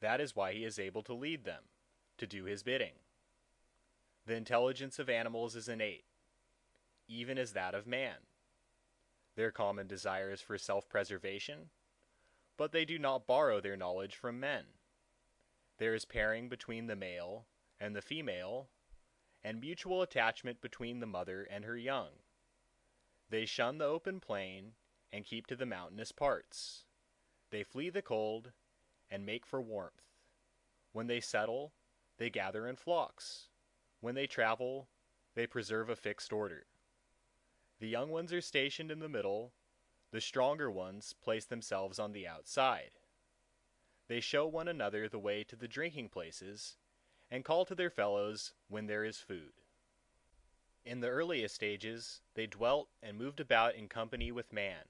That is why he is able to lead them, to do his bidding. The intelligence of animals is innate, even as that of man. Their common desire is for self-preservation, but they do not borrow their knowledge from men. There is pairing between the male and the female, and mutual attachment between the mother and her young. They shun the open plain and keep to the mountainous parts. They flee the cold and make for warmth. When they settle, they gather in flocks. When they travel, they preserve a fixed order. The young ones are stationed in the middle, the stronger ones place themselves on the outside. They show one another the way to the drinking places, and call to their fellows when there is food. In the earliest ages, they dwelt and moved about in company with man.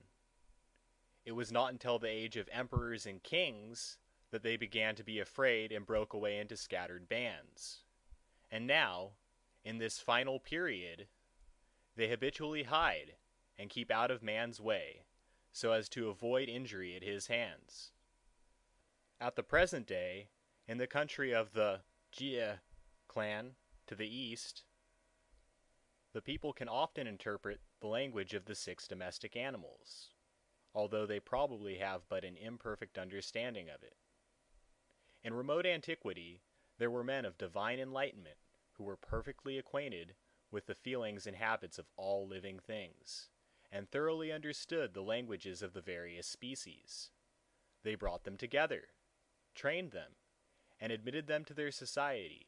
It was not until the age of emperors and kings that they began to be afraid and broke away into scattered bands. And now, in this final period, they habitually hide and keep out of man's way, so as to avoid injury at his hands. At the present day, in the country of the Lieh clan to the east, the people can often interpret the language of the 6 domestic animals, although they probably have but an imperfect understanding of it. In remote antiquity, there were men of divine enlightenment who were perfectly acquainted with the feelings and habits of all living things, and thoroughly understood the languages of the various species. They brought them together, trained them, and admitted them to their society,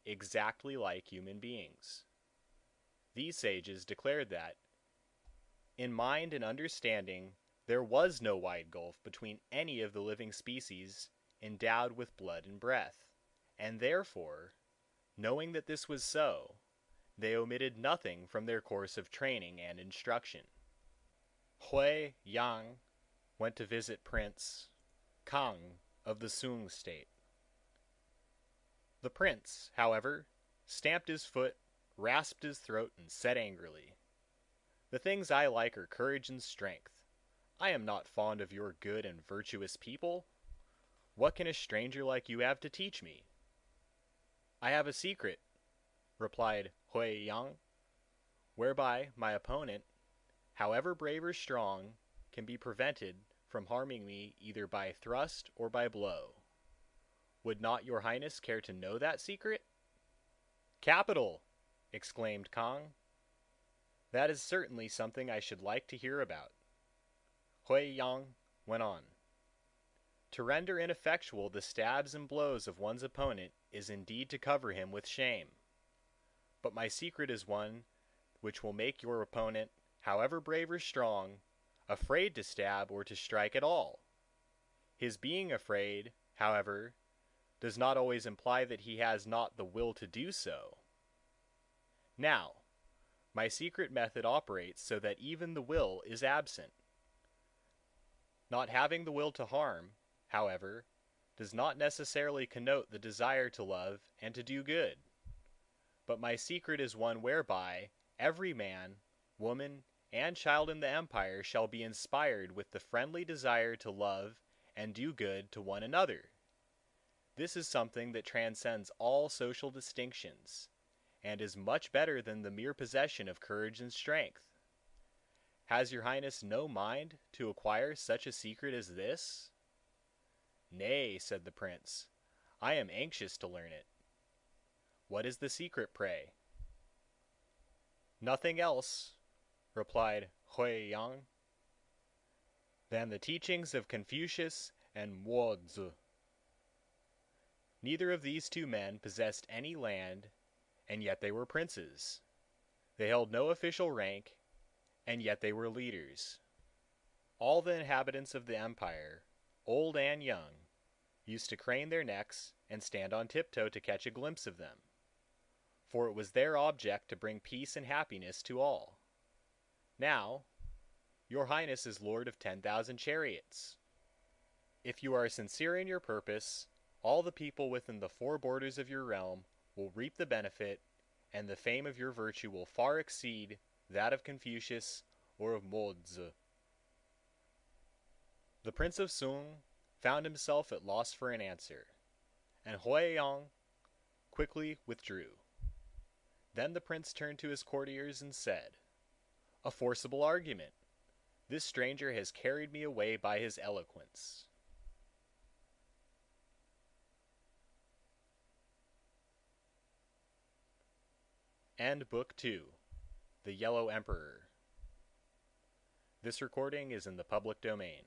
exactly like human beings. These sages declared that, in mind and understanding, there was no wide gulf between any of the living species endowed with blood and breath, and therefore, knowing that this was so, they omitted nothing from their course of training and instruction. Lieh-TzÄ went to visit Prince Kang of the Sung state. The prince, however, stamped his foot, rasped his throat, and said angrily, "The things I like are courage and strength. I am not fond of your good and virtuous people. What can a stranger like you have to teach me?" "I have a secret," replied Lieh-TzÄ, "whereby my opponent, however brave or strong, can be prevented from harming me either by thrust or by blow. Would not your Highness care to know that secret?" "Capital!" exclaimed Kang. "That is certainly something I should like to hear about." Lieh-TzÄ went on. "To render ineffectual the stabs and blows of one's opponent is indeed to cover him with shame. But my secret is one which will make your opponent, however brave or strong, afraid to stab or to strike at all. His being afraid, however, does not always imply that he has not the will to do so. Now, my secret method operates so that even the will is absent. Not having the will to harm, however, does not necessarily connote the desire to love and to do good. But my secret is one whereby every man, woman, and child in the empire shall be inspired with the friendly desire to love and do good to one another. This is something that transcends all social distinctions, and is much better than the mere possession of courage and strength. Has your Highness no mind to acquire such a secret as this?" "Nay," said the prince, "I am anxious to learn it." "What is the secret, pray?" "Nothing else," replied Lieh-TzÄ, "than the teachings of Confucius and Lieh-tzÄ." Neither of these 2 men possessed any land, and yet they were princes. They held no official rank, and yet they were leaders. All the inhabitants of the empire, old and young, used to crane their necks and stand on tiptoe to catch a glimpse of them, for it was their object to bring peace and happiness to all. Now, your Highness is lord of 10,000 chariots. If you are sincere in your purpose, all the people within the 4 borders of your realm will reap the benefit, and the fame of your virtue will far exceed that of Confucius or of Lieh-tzÄ. The Prince of Sung found himself at loss for an answer. and Huiyang quickly withdrew. Then the prince turned to his courtiers and said, "A forcible argument! This stranger has carried me away by his eloquence." And Book 2, The Yellow Emperor. This recording is in the public domain.